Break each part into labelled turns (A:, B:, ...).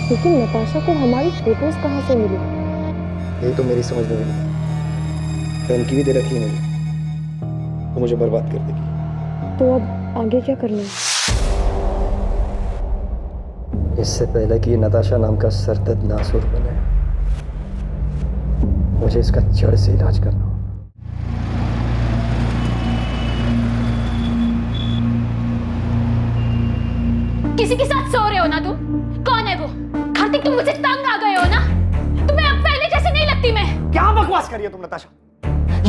A: लेकिन नताशा को हमारी फोटोज कहाँ से मिली?
B: यही तो मेरी समझ में नहीं। धमकी भी दे रखी है मुझे, वो मुझे बर्बाद कर देगी।
A: तो अब आगे क्या करना है?
B: इससे पहले कि नताशा नाम का सरदर्द नासुर बने, मुझे इसका जड़ से इलाज करना हो।
C: किसी के साथ सो रहे हो ना तुम? कौन है वो? कार्तिक, तुम मुझे तंग आ गए हो ना? तुम्हें अब पहले जैसे नहीं लगती मैं।
B: क्या बकवास कर रही हो तुम Natasha?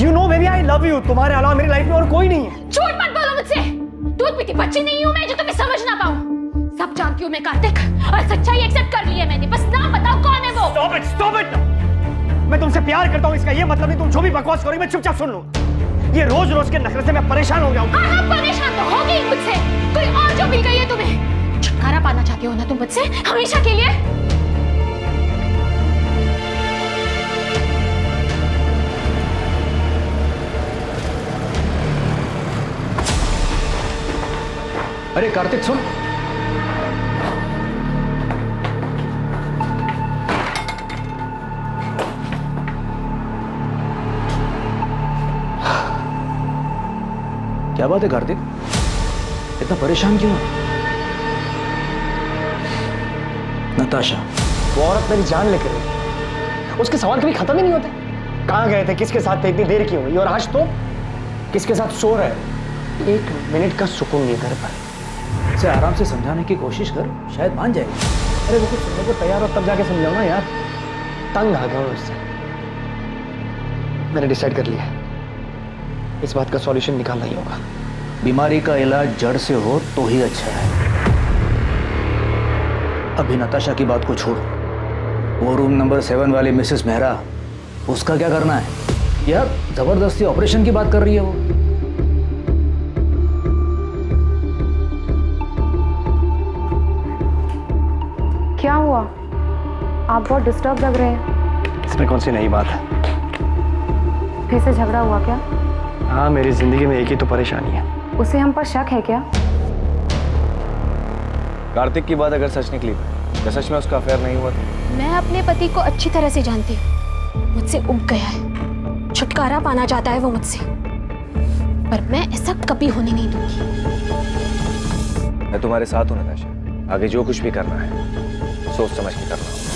B: You know baby, I love you। तुम्हारे अलावा मेरी लाइफ में और कोई नहीं है।
C: झूठ मत बोलो मुझसे। दूध पीती बच्ची नहीं हूं मैं जो तुम्हें समझ ना पाऊं। सब जानती हूं मैं कार्तिक, और सच्चाई एक्सेप्ट कर ली है मैंने। बस नाम बताओ, कौन है वो?
B: Stop it! मैं तुमसे प्यार करता हूँ, इसका ये मतलब नहीं तुम जो भी बकवास करोगी मैं चुपचाप सुन लूं। ये रोज रोज के नखरे से मैं परेशान हो गया हूँ।
C: हाँ, परेशान तो होगी ही मुझसे। कोई और जो मिल गई है तुम्हें। छुटकारा पाना चाहती हो ना तुम मुझसे, हमेशा के लिए?
D: अरे कार्तिक सुन। क्या बात है कार्तिक, इतना परेशान क्यों? नताशा,
B: वो औरत मेरी जान लेकर गई। उसके सवाल कभी खत्म ही नहीं होते। कहाँ गए थे, किसके साथ थे, इतनी देर क्यों हुई, और आज तो किसके साथ सो रहे? 1 मिनट का सुकून नहीं घर पर।
D: इसे आराम से समझाने की कोशिश कर, शायद मान जाएगी।
B: अरे वो कुछ सुनने को तैयार हो तब जाके समझाओ ना यार। तंग आ गया हूँ उससे। मैंने डिसाइड कर लिया, इस बात का सॉल्यूशन निकालना ही होगा।
D: बीमारी का इलाज जड़ से हो तो ही अच्छा है। अभी नताशा की बात को छोड़, वो रूम नंबर 7 वाली मिसेस मेहरा, उसका क्या करना है? यार जबरदस्ती ऑपरेशन की बात कर रही है वो।
A: क्या हुआ? आप बहुत डिस्टर्ब लग रहे हैं।
B: इसमें कौन सी नई बात है?
A: फिर से झगड़ा हुआ क्या?
B: हाँ, मेरी जिंदगी में एक ही तो परेशानी है।
A: उसे हम पर शक है क्या?
E: कार्तिक की बात अगर सच निकली तो सच में उसका अफेयर नहीं हुआ तो?
C: मैं अपने पति को अच्छी तरह से जानती हूँ। मुझसे उब गया है, छुटकारा पाना चाहता है वो मुझसे, पर मैं ऐसा कभी होने नहीं दूंगी।
E: मैं तुम्हारे साथ हूँ नताशा। आगे जो कुछ भी करना है सोच समझ के करना होगा।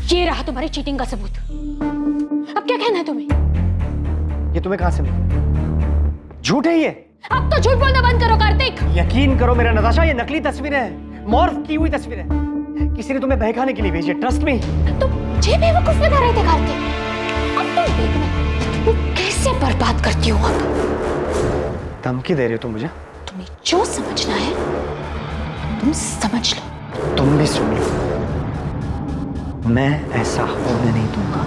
C: ये रहा तुम्हारी चीटिंग का सबूत। अब क्या कहना है तुम्हें?
B: ये तुम्हें कहां से मिला? झूठ है ये।
C: अब तो झूठ बोलना बंद करो कार्तिक।
B: यकीन करो मेरा नताशा, ये नकली तस्वीरें हैं, मॉर्फ की हुई तस्वीरें। किसी ने तुम्हें बहकाने के लिए भेजी है, ट्रस्ट मी।
C: तुम मुझे बेवकूफ बना रहे थे कार्तिक। अब तुम देखना तुम कैसे बर्बाद करती हो। अब
B: धमकी दे रही हो तुम मुझे?
C: तुम्हें जो समझना है तुम समझ लो।
B: तुम भी सुन लो, मैं ऐसा होने नहीं दूंगा।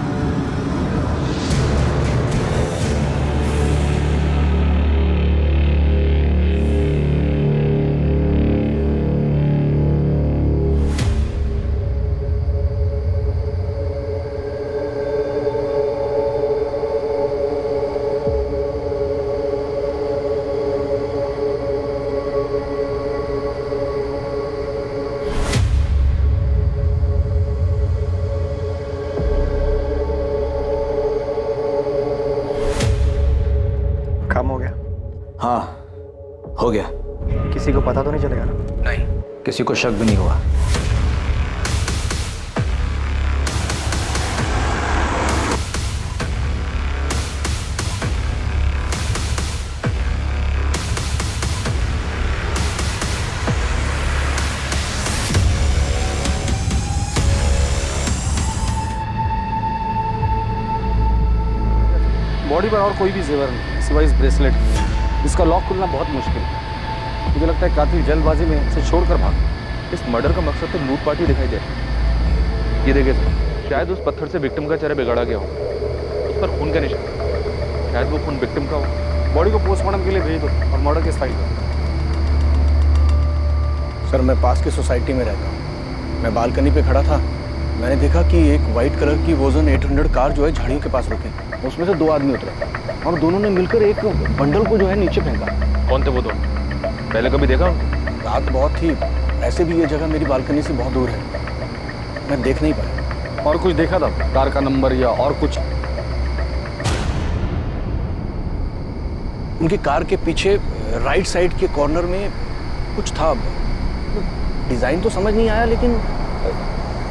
B: काम हो गया?
D: हाँ हो गया।
B: किसी को पता तो नहीं चलेगा ना?
D: नहीं, किसी को शक भी नहीं हुआ।
F: बॉडी पर और कोई भी जेवर नहीं सिवाय इस ब्रेसलेट के, जिसका लॉक खुलना बहुत मुश्किल है। मुझे लगता है कातिल जल्दबाजी में इसे छोड़कर भागा।
E: इस मर्डर का मकसद तो लूट पार्टी दिखाई दे रहा है। ये देखिए सर, शायद उस पत्थर से विक्टिम का चेहरा बिगाड़ा गया हो। उस पर खून का निशान।
F: शायद वो खून विक्टिम का हो। बॉडी को पोस्टमार्टम के लिए भेज दो और मर्डर केस फाइल कर दो।
B: सर मैं पास की सोसाइटी में रहता हूँ। मैं बालकनी पे खड़ा था, मैंने देखा कि एक वाइट कलर की वोजन 800 कार जो है झाड़ियों के पास रुके। उसमें से 2 आदमी उतरे और दोनों ने मिलकर एक बंडल को जो है नीचे फेंका।
E: कौन थे वो दो? पहले कभी देखा उनको?
B: रात बहुत थी, ऐसे भी ये जगह मेरी बालकनी से बहुत दूर है, मैं देख नहीं पाया।
F: और कुछ देखा था? कार का नंबर या और कुछ?
B: उनकी कार के पीछे राइट साइड के कॉर्नर में कुछ था, डिजाइन तो समझ नहीं आया लेकिन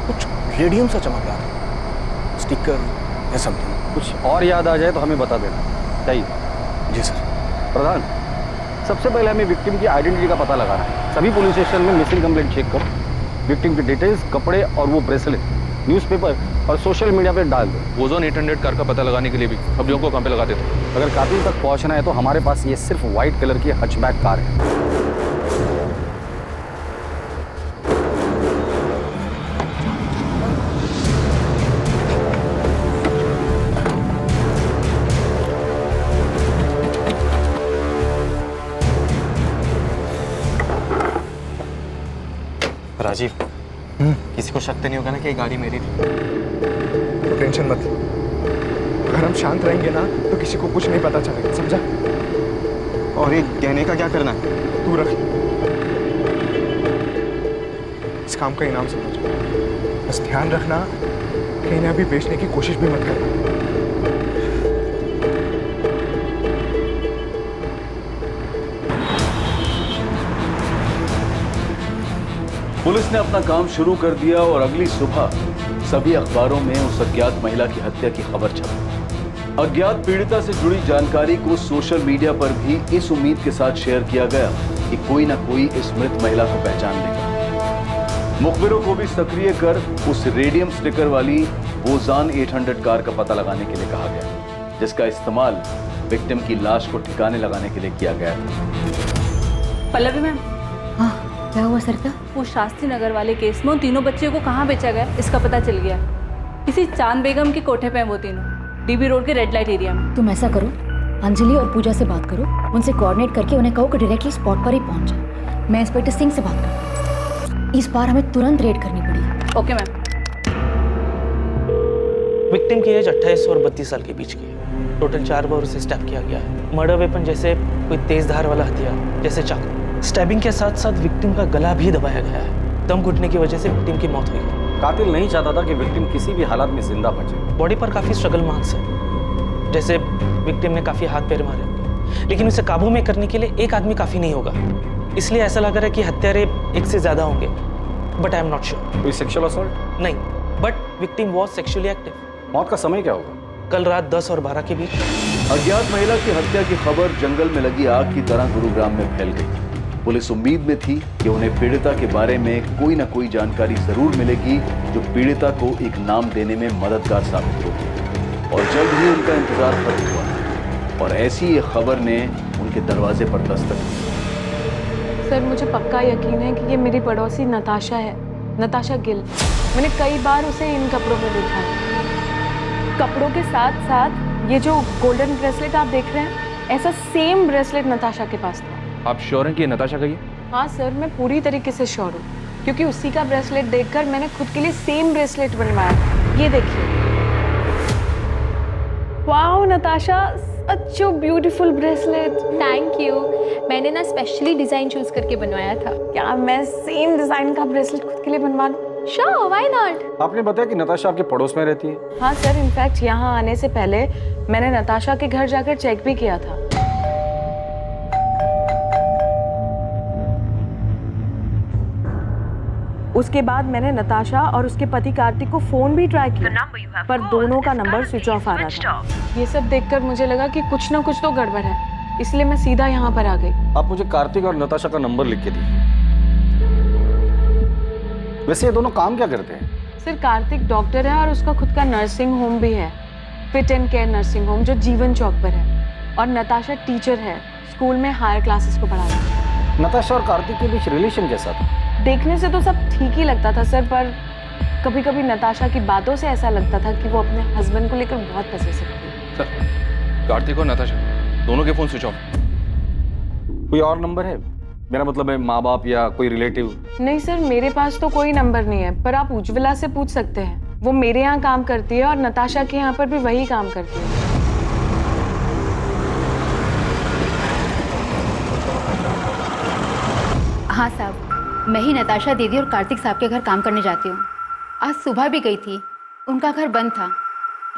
B: कुछ रेडियम सा चमक रहा था, स्टिकर या समथिंग।
F: कुछ और याद आ जाए तो हमें बता देना। चाहिए?
B: जी सर।
F: प्रधान, सबसे पहले हमें विक्टिम की आइडेंटिटी का पता लगाना है। सभी पुलिस स्टेशन में मिसिंग कंप्लेंट चेक करो, विक्टिम की डिटेल्स, कपड़े और वो ब्रेसलेट न्यूज़पेपर और सोशल मीडिया पे डाल दो।
E: ओजोन 800 कार का पता लगाने के लिए भी सब्जियों को कहाँ पे लगाते थे?
F: अगर कातिल तक पहुंचना है तो हमारे पास ये सिर्फ व्हाइट कलर की हचबैक कार है।
G: राजीव, किसी को शक तो नहीं होगा ना कि ये गाड़ी मेरी थी?
H: तो टेंशन मत ले। अगर हम शांत रहेंगे ना तो किसी को कुछ नहीं पता चलेगा, समझा?
G: और ये गहने का क्या करना है?
H: तू रख, इस काम का इनाम समझ। बस ध्यान रखना कि इन्हें अभी बेचने की कोशिश भी मत करना।
I: पुलिस ने अपना काम शुरू कर दिया और अगली सुबह सभी अखबारों में उस अज्ञात महिला की हत्या की खबर छपी। अज्ञात पीड़िता से जुड़ी जानकारी को सोशल मीडिया पर भी इस उम्मीद के साथ शेयर किया गया कि कोई ना कोई इस मृत महिला को पहचान लेगा। मुखबिरों को भी सक्रिय कर उस रेडियम स्टिकर वाली वोजान 800 कार का पता लगाने के लिए कहा गया, जिसका इस्तेमाल विक्टिम की लाश को ठिकाने लगाने के लिए किया गया था।
J: पल्लवी मैम,
C: क्या हुआ सरिता?
J: वो शास्त्री नगर वाले केस में उन तीनों बच्चियों को कहाँ बेचा गया इसका पता चल गया। किसी चांद बेगम के कोठे पे हैं वो तीनों, डीबी रोड के रेड लाइट एरिया में।
C: तुम ऐसा करो, अंजलि और पूजा से बात करो, उनसे कोऑर्डिनेट करके उन्हें कहो कि डायरेक्टली स्पॉट पर ही पहुंच जाए। मैं इंस्पेक्टर सिंह से बात करूँ। इस बार हमें तुरंत रेड करनी पड़ेगी।
J: Okay ma'am.
K: विक्टिम की एज 28 और 32 साल के बीच की है। टोटल 4 बार उसे स्टैब किया गया है। मर्डर वेपन जैसे कोई तेज धार वाला हथियार जैसे चाकू। स्टैबिंग के साथ साथ विक्टिम का गला भी दबाया गया है। दम घुटने की वजह से विक्टिम की मौत हुई है।
F: कातिल नहीं चाहता था कि विक्टिम किसी भी हालात में जिंदा बचे।
K: बॉडी पर काफी स्ट्रगल मार्क्स है, जैसे विक्टिम ने काफी हाथ पैर मारे होंगे, लेकिन उसे काबू में करने के लिए एक आदमी काफी नहीं होगा। इसलिए ऐसा लग रहा है कि हत्यारे एक से ज्यादा होंगे, but I am not sure.
F: कोई सेक्सुअल असॉल्ट?
K: नहीं, but victim was sexually active.
F: मौत का समय क्या होगा?
K: कल रात 10 और 12 के बीच।
I: अज्ञात महिला की हत्या की खबर जंगल में लगी आग की तरह गुरुग्राम में फैल गई। पुलिस उम्मीद में थी कि उन्हें पीड़िता के बारे में कोई ना कोई जानकारी जरूर मिलेगी जो पीड़िता को एक नाम देने में मददगार साबित होगी। और जल्द ही उनका इंतजार खत्म हुआ और ऐसी एक खबर ने उनके दरवाजे पर दस्तक दी।
A: सर, मुझे पक्का यकीन है कि ये मेरी पड़ोसी नताशा है, नताशा गिल। मैंने कई बार उसे इन कपड़ों में देखा है। कपड़ों के साथ साथ ये जो गोल्डन ब्रेसलेट आप देख रहे हैं, ऐसा सेम ब्रेसलेट नताशा के पास था।
E: आप श्योर हैं कि ये नताशा का ही है?
A: हाँ सर, मैं पूरी तरीके से श्योर हूँ, क्योंकि उसी का ब्रेसलेट देखकर मैंने खुद के लिए सेम ब्रेसलेट बनवाया। ये देखिए। Wow Natasha, such a beautiful bracelet.
C: Thank you. मैंने ना स्पेशली डिजाइन चूज करके बनवाया था।
A: क्या मैं सेम डिजाइन का ब्रेसलेट खुद के लिए बनवा लूं?
C: Sure, why not?
F: आपने बताया कि नताशा आपके पड़ोस में रहती है?
A: हाँ सर, इनफैक्ट यहाँ आने से पहले मैंने नताशा के घर जाकर चेक भी किया था। उसके बाद मैंने नताशा और उसके पति कार्तिक को फोन भी ट्राई किया, पर दोनों का नंबर स्विच ऑफ आ रहा था। ये सब देखकर मुझे लगा कि कुछ ना कुछ तो गड़बड़ है, इसलिए मैं सीधा यहाँ पर आ गई।
F: आप मुझे कार्तिक और नताशा का नंबर लिख के दीजिए। वैसे ये दोनों काम क्या करते हैं?
A: सर, कार्तिक डॉक्टर है और उसका खुद का नर्सिंग होम भी है, fit and care nursing home, जो जीवन चौक पर है। और नताशा टीचर है, स्कूल में हायर क्लासेस को पढ़ाती है।
F: नताशा और कार्तिक के बीच रिलेशन कैसा था?
A: देखने से तो सब ठीक ही लगता था सर, पर कभी कभी नताशा की बातों से ऐसा लगता था कि वो अपने हस्बैंड को लेकर बहुत पसेसिव थी।
F: सर, कार्तिक और नताशा दोनों के फोन स्विच ऑफ। कोई और नंबर है? मेरा मतलब है माँ बाप या कोई रिलेटिव।
A: नहीं सर, मेरे पास तो कोई नंबर नहीं है, पर आप उज्ज्वला से पूछ सकते हैं। वो मेरे यहाँ काम करती है और नताशा के यहाँ पर भी वही काम करती है।
C: हाँ साहब, मैं ही नताशा दीदी और कार्तिक साहब के घर काम करने जाती हूँ। आज सुबह भी गई थी, उनका घर बंद था,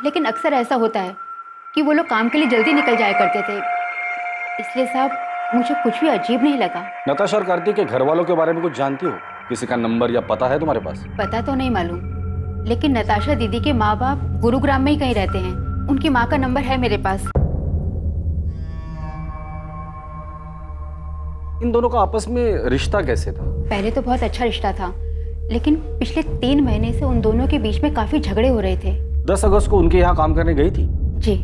C: लेकिन अक्सर ऐसा होता है कि वो लोग काम के लिए जल्दी निकल जाया करते थे, इसलिए साहब मुझे कुछ भी अजीब नहीं लगा।
F: नताशा और कार्तिक के घर वालों के बारे में कुछ जानती हो? किसी का नंबर या पता है तुम्हारे पास?
C: पता तो नहीं मालूम, लेकिन नताशा दीदी के माँ बाप गुरुग्राम में ही कहीं रहते हैं। उनकी माँ का नंबर है मेरे पास।
F: इन दोनों का आपस में रिश्ता कैसे था?
C: पहले तो बहुत अच्छा रिश्ता था, लेकिन पिछले 3 महीने से उन दोनों के बीच में काफी झगड़े हो रहे थे।
F: 10 अगस्त को उनके यहाँ काम करने गई थी?
C: जी।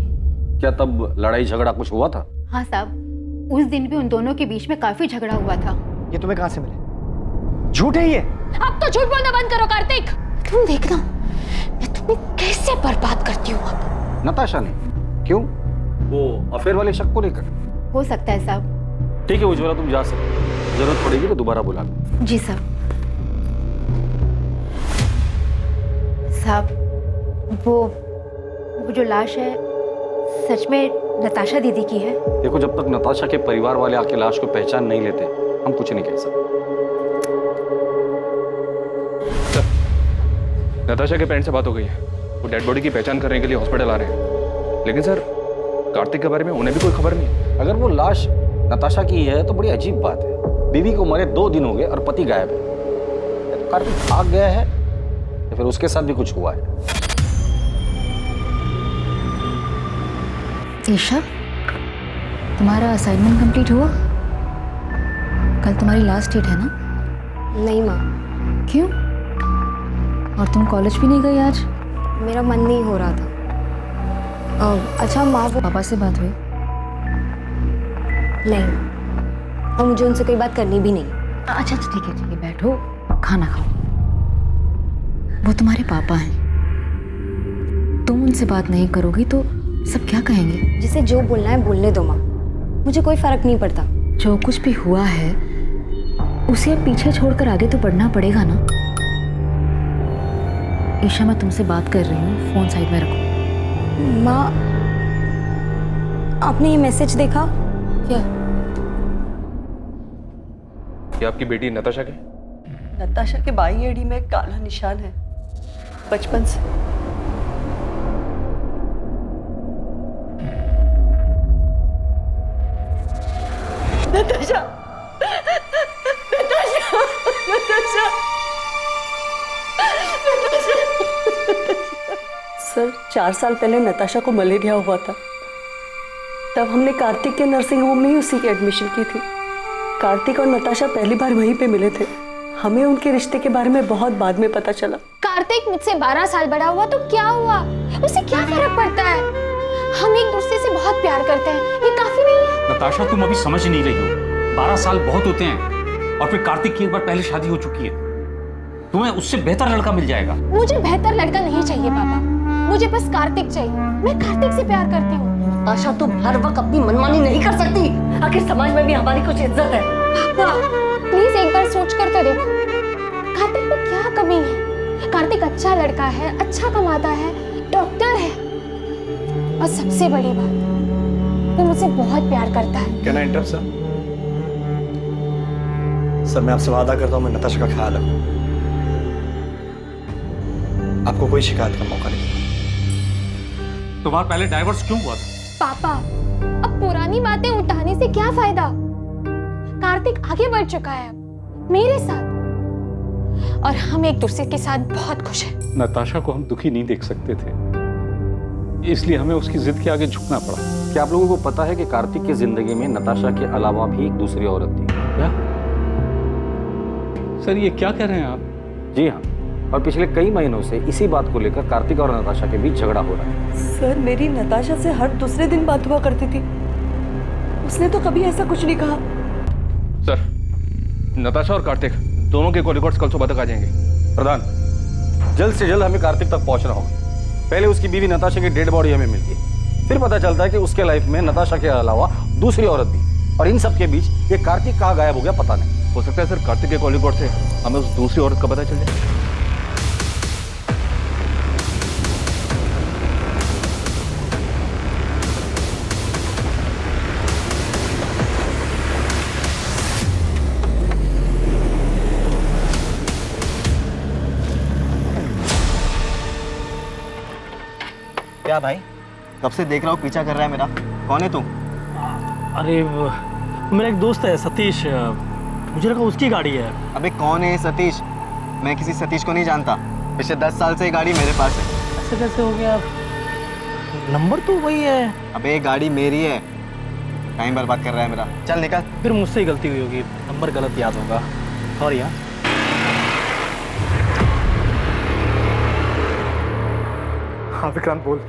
F: क्या तब लड़ाई झगड़ा कुछ हुआ था?
C: हाँ साहब, उस दिन भी उन दोनों के बीच में काफी झगड़ा हुआ था।
H: ये तुम्हें कहाँ से मिले? झूठ है ये।
C: अब तो झूठ बोलना बंद करो कार्तिक। तुम देखना मैं तुम्हें कैसे बर्बाद करती हूँ अब।
F: नताशा ने? क्यों? वो अफेयर वाले शक को लेकर?
C: हो सकता है साहब।
F: ठीक है उज्ज्वला, तुम जा सकते, जरूरत पड़ेगी तो दोबारा बुला लो।
C: जी साहब। साहब, वो जो लाश है सच में नताशा दीदी की है?
F: देखो, जब तक नताशा के परिवार वाले आके लाश को पहचान नहीं लेते हम कुछ नहीं कह सकते।
E: नताशा के पेरेंट्स से बात हो गई है, वो डेड बॉडी की पहचान करने के लिए हॉस्पिटल आ रहे हैं। लेकिन सर, कार्तिक के बारे में उन्हें भी कोई खबर नहीं।
F: अगर वो लाश नताशा की है तो बड़ी अजीब बात है। बीवी को मरे 2 दिन हो गए और पति गायब है। या तो कार्तिक भाग गया है या फिर उसके साथ भी कुछ हुआ है।
C: ईशा, तुम्हारा असाइनमेंट कंप्लीट हुआ? कल तुम्हारी लास्ट डेट है ना?
L: नहीं माँ।
C: क्यों? और तुम कॉलेज भी नहीं गई आज?
L: मेरा मन नहीं हो रहा था। अच्छा माँ, वो
C: पापा से बात हुई?
L: नहीं, और मुझे उनसे कोई बात करनी भी नहीं।
C: अच्छा ठीक है बैठो, खाना खाओ। वो तुम्हारे पापा हैं, तुम उनसे बात नहीं करोगी तो सब क्या कहेंगे?
L: जिसे जो बोलना है बोलने दो माँ, मुझे कोई फर्क नहीं पड़ता।
C: जो कुछ भी हुआ है उसे अब पीछे छोड़कर आगे तो बढ़ना पड़ेगा ना। ईशा, मैं तुमसे बात कर रही हूँ, फोन साइड में रखो।
L: माँ, आपने ये मैसेज देखा क्या?
E: ये आपकी बेटी नताशा के?
M: नताशा के बाई एड़ी में काला निशान है बचपन से। नताशा, नताशा, नताशा, सर 4 साल पहले नताशा को मलेरिया हुआ था। तब हमने कार्तिक के नर्सिंग होम में ही उसी की एडमिशन की थी। कार्तिक और नताशा पहली बार वहीं पे मिले थे। हमें उनके रिश्ते के बारे में बहुत बाद में पता चला।
L: कार्तिक मुझसे 12 साल बड़ा हुआ तो क्या हुआ, उसे क्या फर्क पड़ता है? हम एक दूसरे से बहुत प्यार करते हैं, ये काफी नहीं है?
N: नताशा, तुम अभी समझ नहीं रही हो। 12 साल बहुत होते हैं, और फिर कार्तिक की एक बार पहले शादी हो चुकी है। तुम्हें उससे बेहतर लड़का मिल जाएगा।
L: मुझे बेहतर लड़का नहीं चाहिए पापा, मुझे बस कार्तिक चाहिए। मैं कार्तिक से प्यार करती हूँ।
M: आशा, तुम हर वक्त अपनी मनमानी नहीं कर सकती। आखिर समाज में भी हमारी कुछ इज्जत है।
L: पापा प्लीज एक बार सोच कर तो देखो, कार्तिक में क्या कमी है? कार्तिक अच्छा लड़का है, अच्छा कमाता है, डॉक्टर है, और सबसे बड़ी बात, वो मुझसे बहुत प्यार करता है।
H: Can I interrupt sir? Sir, मैं आपसे वादा करता हूँ मैं नताशा का ख्याल रखूँ। आपको कोई शिकायत का मौका नहीं।
N: तुम्हारा पहले डाइवोर्स क्यों हुआ था?
L: पापा, अब पुरानी बातें उठाने से क्या फायदा? कार्तिक आगे बढ़ चुका है मेरे साथ, और हम एक दूसरे के साथ बहुत खुश हैं।
F: नताशा को हम दुखी नहीं देख सकते थे, इसलिए हमें उसकी जिद के आगे झुकना पड़ा। क्या आप लोगों को पता है कि कार्तिक की जिंदगी में नताशा के अलावा भी एक दूसरी औरत थी? क्या सर, ये क्या कह रहे हैं आप? जी हाँ, और पिछले कई महीनों से इसी बात को लेकर कार्तिक और नताशा के बीच झगड़ा हो रहा है।
M: सर, मेरी नताशा से हर दूसरे दिन बात हुआ करती थी, उसने तो कभी ऐसा कुछ नहीं कहा।
E: सर, नताशा और कार्तिक दोनों के कॉल रिकॉर्ड्स कल सुबह तक आ जाएंगे।
F: प्रधान, जल्द से जल्द हमें कार्तिक तक पहुंचना होगा। पहले उसकी बीवी नताशा की डेड बॉडी हमें मिल गई, फिर पता चलता है कि उसके लाइफ में नताशा के अलावा दूसरी औरत भी, और इन सब के बीच ये कार्तिक कहाँ गायब हो गया पता नहीं।
E: हो सकता है सर कार्तिक के कॉल रिकॉर्ड से हमें उस दूसरी औरत का पता चल जाए।
G: क्या भाई, कब से देख रहा हूँ पीछा कर रहा है मेरा। कौन है तू?
K: अरे मेरा एक दोस्त है सतीश, मुझे लगा उसकी गाड़ी है।
G: अबे कौन है सतीश? मैं किसी सतीश को नहीं जानता। पिछले 10 साल से ये गाड़ी मेरे पास है।
K: ऐसे कैसे हो गया? नंबर तो वही है।
G: अबे ये गाड़ी मेरी है। टाइम बर्बाद कर रहा है मेरा। चल निकल।
K: फिर मुझसे ही गलती हुई होगी, नंबर गलत याद होगा। सॉरी। हाँ
H: हाँ विक्रांत बोल।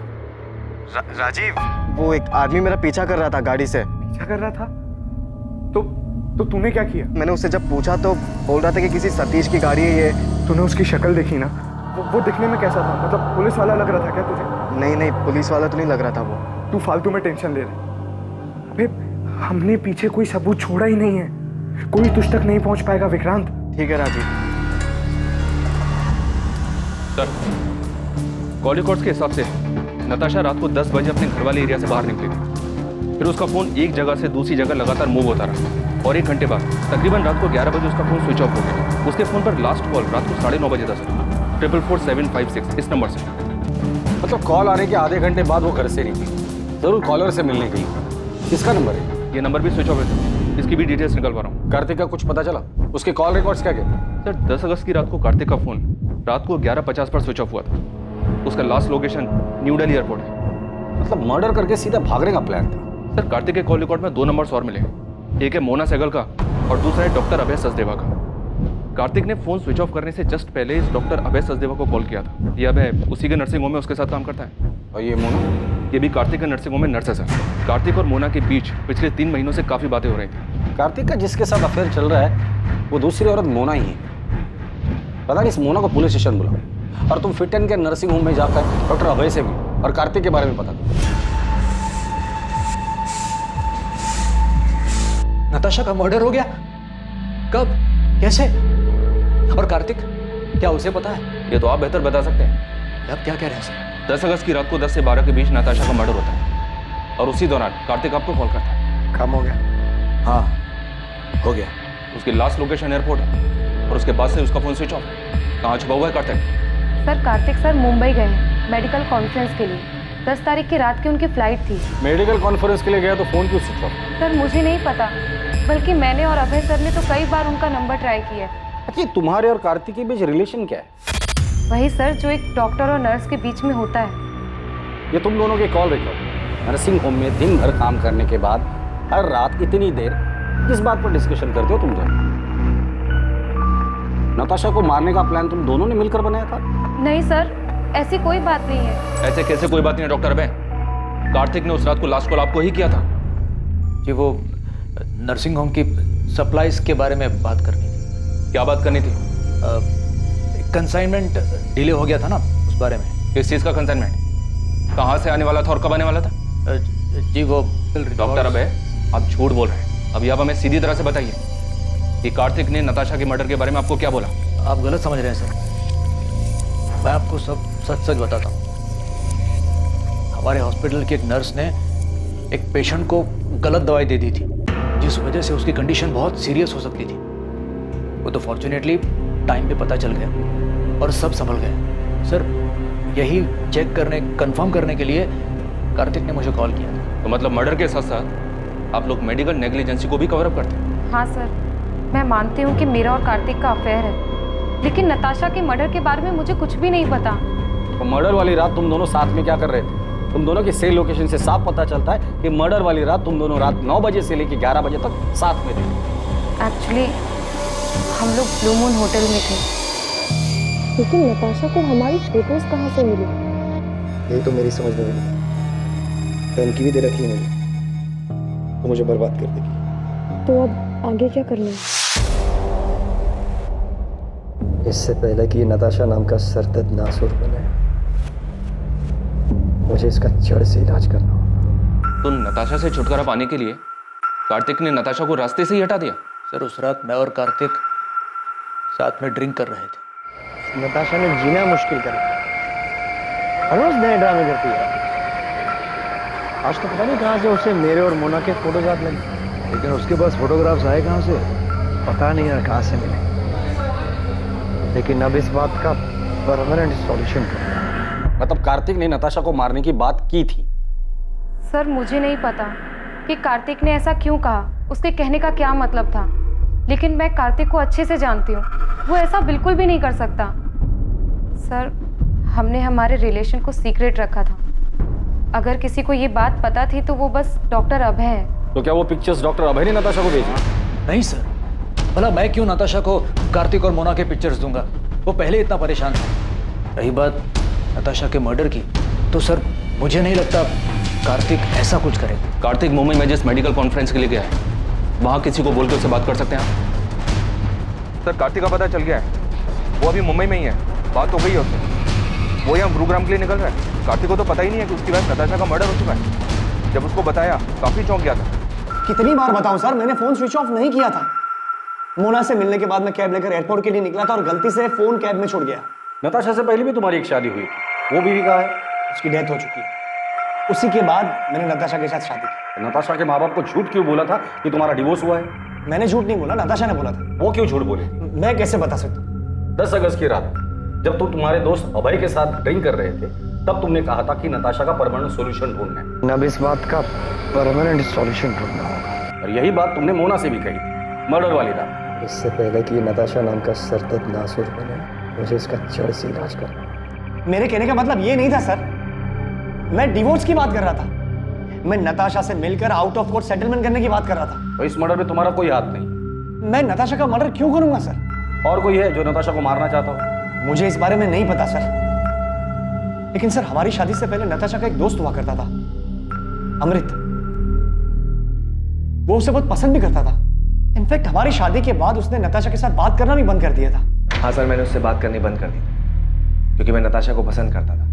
G: राजीव, वो एक आदमी मेरा पीछा कर रहा था गाड़ी से।
H: पीछा कर रहा था? तो तूने क्या किया?
G: मैंने उससे जब पूछा तो बोल रहा था कि किसी सतीश की गाड़ी है ये।
H: तूने उसकी शक्ल देखी ना? वो दिखने में कैसा था? मतलब पुलिस वाला लग रहा था क्या तुझे?
G: नहीं, पुलिस वाला तो नहीं लग रहा था वो।
H: तू फालतू में टेंशन ले रहा। अबे हमने पीछे कोई सबूत छोड़ा ही नहीं है। कोई तुझ तक नहीं पहुंच पाएगा विक्रांत।
G: ठीक है राजीव।
E: सर, कॉल रिकॉर्ड्स के हिसाब से नताशा रात को 10 बजे अपने घर वाले एरिया से बाहर निकली थी। फिर उसका फोन एक जगह से दूसरी जगह लगातार मूव होता रहा और 1 घंटे बाद तकरीबन रात को 11 बजे उसका फोन स्विच ऑफ हो गया। उसके फोन पर लास्ट कॉल रात को 9:30 बजे था सर, 44756 इस नंबर से।
F: मतलब कॉल आने के आधे घंटे बाद वो घर से निकली, जरूर कॉलर से मिलने गई। किसका नंबर है?
E: ये नंबर भी स्विच ऑफ है, इसकी भी डिटेल्स निकलवा रहा हूँ।
F: कार्तिक का कुछ पता चला? उसके कॉल रिकॉर्ड्स क्या कहते?
E: सर 10 अगस्त की रात को कार्तिक का फोन रात को 11:50 पर स्विच ऑफ हुआ था। उसका last location new Delhi airport है।
F: मतलब मर्डर करके सीधा भागने का प्लान था।
E: सर कार्तिक के कॉल रिकॉर्ड में 2 नंबर्स और मिले। एक है मोना सहगल का और दूसरा है डॉक्टर अभय सचदेवा का। कार्तिक ने फोन स्विच ऑफ करने से जस्ट पहले इस डॉक्टर अभय सचदेवा को कॉल किया था। ये अभय उसी के नर्सिंग होम में उसके साथ काम करता है।
F: और ये मोना?
E: ये भी कार्तिक के नर्सिंग होम में नर्स है सर। कार्तिक और मोना के बीच पिछले 3 महीनों से काफ़ी बातें हो रही थी।
F: कार्तिक का जिसके साथ अफेयर चल रहा है वो दूसरी औरत मोना ही है। पता नहीं इस मोना को पुलिस स्टेशन बुलाओ और तुम फिट एंड के नर्सिंग होम में जाकर डॉक्टर अभय से मिलो और कार्तिक के बारे में पता करो।
D: नताशा का मर्डर हो गया? कब? कैसे? और कार्तिक, क्या उसे पता है?
E: ये तो आप बेहतर बता सकते हैं।
D: आप क्या कह रहे हैं सर?
E: 10 अगस्त की रात को 10 से 12 के बीच नताशा का मर्डर होता है और उसी दौरान कार्तिक आपको कॉल करता है।
H: काम हो गया?
D: हाँ हो गया।
E: उसकी लास्ट लोकेशन एयरपोर्ट है और उसके बाद से उसका फोन स्विच ऑफ। कहाँ छुपा हुआ है कार्तिक?
A: सर कार्तिक सर मुंबई गए हैं मेडिकल कॉन्फ्रेंस के लिए। 10 तारीख की रात की उनकी फ्लाइट थी।
F: मेडिकल कॉन्फ्रेंस के लिए गया तो फोन क्यों स्विच ऑफ?
A: सर मुझे नहीं पता, बल्कि मैंने और अभय सर ने तो कई बार उनका नंबर ट्राई किया।
F: अच्छा, तुम्हारे और कार्तिक के बीच रिलेशन क्या है?
A: वही सर जो एक डॉक्टर और नर्स के बीच में होता है।
F: ये तुम दोनों के कॉल रिकॉर्ड नर्सिंग होम में दिन भर काम करने के बाद हर रात इतनी देर किस बात पर डिस्कशन करते हो तुम दोनों? नताशा को मारने का प्लान तुम दोनों ने मिलकर बनाया था?
A: नहीं सर, ऐसी कोई बात नहीं है।
E: ऐसे कैसे कोई बात नहीं है डॉक्टर अभय? कार्तिक ने उस रात को लास्ट कॉल आपको ही किया था।
D: कि वो नर्सिंग होम की सप्लाईज के बारे में बात करनी थी।
E: क्या बात करनी थी?
D: कंसाइनमेंट डिले हो गया था ना, उस बारे में।
E: किस चीज़ का कंसाइनमेंट? कहाँ से आने वाला था और कब आने वाला था?
D: जी वो
E: डॉक्टर अभय, आप झूठ बोल रहे हैं। अभी आप हमें सीधी तरह से बताइए कि कार्तिक ने नताशा के मर्डर के बारे में आपको क्या बोला?
D: आप गलत समझ रहे हैं सर। मैं आपको सब सच सच बताता हूँ। हमारे हॉस्पिटल की एक नर्स ने एक पेशेंट को गलत दवाई दे दी थी, जिस वजह से उसकी कंडीशन बहुत सीरियस हो सकती थी। वो तो फॉर्चुनेटली टाइम पे पता चल गया और सब संभल गए। सर यही चेक करने, कंफर्म करने के लिए कार्तिक ने मुझे कॉल किया था।
E: तो मतलब मर्डर के साथ साथ आप लोग मेडिकल नेग्लिजेंसी को भी कवर अप करते हैं?
A: हाँ सर, मैं मानती हूँ कि मेरा और कार्तिक का अफेयर है, लेकिन नताशा के मर्डर के बारे में मुझे कुछ भी नहीं पता।
F: तो मर्डर वाली रात तुम दोनों साथ में क्या कर रहे थे? तुम दोनों की सेल लोकेशन से साफ पता चलता है कि मर्डर वाली रात तुम दोनों रात 9 बजे से लेकर 11 बजे तक साथ में थे।
A: एक्चुअली हम लोग ब्लू मून होटल में थे।
L: लेकिन नताशा को हमारी फोटोज कहाँ से मिली?
G: यही तो मेरी समझ में नहीं। धमकी भी दे रखी है मुझे, तो मुझे बर्बाद कर देगी।
L: तो अब आगे क्या करना है?
G: इससे पहले कि नताशा नाम का सरदर्द नासूर बने, मुझे इसका जड़ से इलाज करना होगा।
E: तो नताशा से छुटकारा पाने के लिए कार्तिक ने नताशा को रास्ते से ही हटा दिया?
D: सर उस रात मैं और कार्तिक साथ में ड्रिंक कर रहे थे।
G: नताशा ने जीना मुश्किल कर दिया। हर रोज नए ड्रामे करती है। आज तो पता नहीं कहाँ से उसे मेरे और मोना के फोटोज याद लगे।
B: लेकिन उसके पास फोटोग्राफ्स आए कहाँ से?
G: पता नहीं यार कहाँ से मिले। लेकिन अब इस बात का परमानेंट सॉल्यूशन करना।
F: मतलब कार्तिक ने नताशा को मारने की बात की थी?
A: सर मुझे नहीं पता कि कार्तिक ने ऐसा क्यों कहा, उसके कहने का क्या मतलब था, लेकिन मैं कार्तिक को अच्छे से जानती हूँ, वो ऐसा बिल्कुल भी नहीं कर सकता। सर हमने हमारे रिलेशन को सीक्रेट रखा था। अगर किसी को ये बात पता थी तो वो बस डॉक्टर अभय है।
F: तो क्या वो पिक्चर्स डॉक्टर अभय ने नताशा को भेजी?
D: नहीं सर, भला मैं क्यों नताशा को कार्तिक और मोना के पिक्चर्स दूंगा? वो पहले इतना परेशान था। रही बात नताशा के मर्डर की, तो सर मुझे नहीं लगता कार्तिक ऐसा कुछ करे।
E: कार्तिक मुंबई में जिस मेडिकल कॉन्फ्रेंस के लिए गया है, वहाँ किसी को बोल के उससे बात कर सकते हैं आप?
H: सर कार्तिक का पता चल गया है, वो अभी मुंबई में ही है, बात हो गई है उससे। वो यहाँ प्रोग्राम के लिए निकल रहा है। कार्तिक को तो पता ही नहीं है कि उसकी वाइफ नताशा का मर्डर हो चुका है। जब उसको बताया काफी चौंक गया था।
G: कितनी बार बताऊं सर, मैंने फोन स्विच ऑफ नहीं किया था। मोना से मिलने के बाद मैं कैब लेकर एयरपोर्ट के लिए निकला था और गलती से फोन कैब में छूट गया।
F: नताशा से पहले भी तुम्हारी एक शादी हुई थी, वो बीवी कहाँ है?
G: उसकी डेथ हो चुकी है। उसी के बाद मैंने नताशा के साथ शादी की।
F: नताशा के माँ बाप को झूठ क्यों बोला था कि तुम्हारा डिवोर्स हुआ है?
G: मैंने झूठ नहीं बोला, नताशा ने बोला था।
F: वो क्यों झूठ बोले?
G: मैं कैसे बता सकता हूँ?
F: 10 अगस्त की रात जब तुम तुम्हारे दोस्त अभय के साथ ड्रिंक कर रहे थे, तब तुमने कहा था कि नताशा का परमानेंट सॉल्यूशन ढूंढना है।
G: अब इस बात का परमानेंट सॉल्यूशन ढूंढना होगा।
F: और यही बात तुमने मोना से भी कही थी, मर्डर वाली रात।
G: इससे पहले कि नताशा नाम का सरदर्द नासुर बने, मुझे इसका जड़ से इलाज करना। मेरे कहने का मतलब ये नहीं था सर, मैं डिवोर्स की बात कर रहा था। मैं नताशा से मिलकर आउट ऑफ कोर्ट सेटलमेंट करने की बात कर रहा था।
F: तो इस मर्डर में तुम्हारा कोई हाथ नहीं।
G: मैं नताशा का मर्डर क्यों करूंगा सर?
F: और कोई है जो नताशा को मारना चाहता हो?
G: मुझे इस बारे में नहीं पता सर, लेकिन सर हमारी शादी से पहले नताशा का एक दोस्त हुआ करता था, अमृत। वो उसे बहुत पसंद भी करता था। इनफैक्ट हमारी शादी के बाद उसने नताशा के साथ बात करना भी बंद कर दिया था।
K: हाँ सर, मैंने उससे बात करनी बंद कर दी क्योंकि मैं नताशा को पसंद करता था,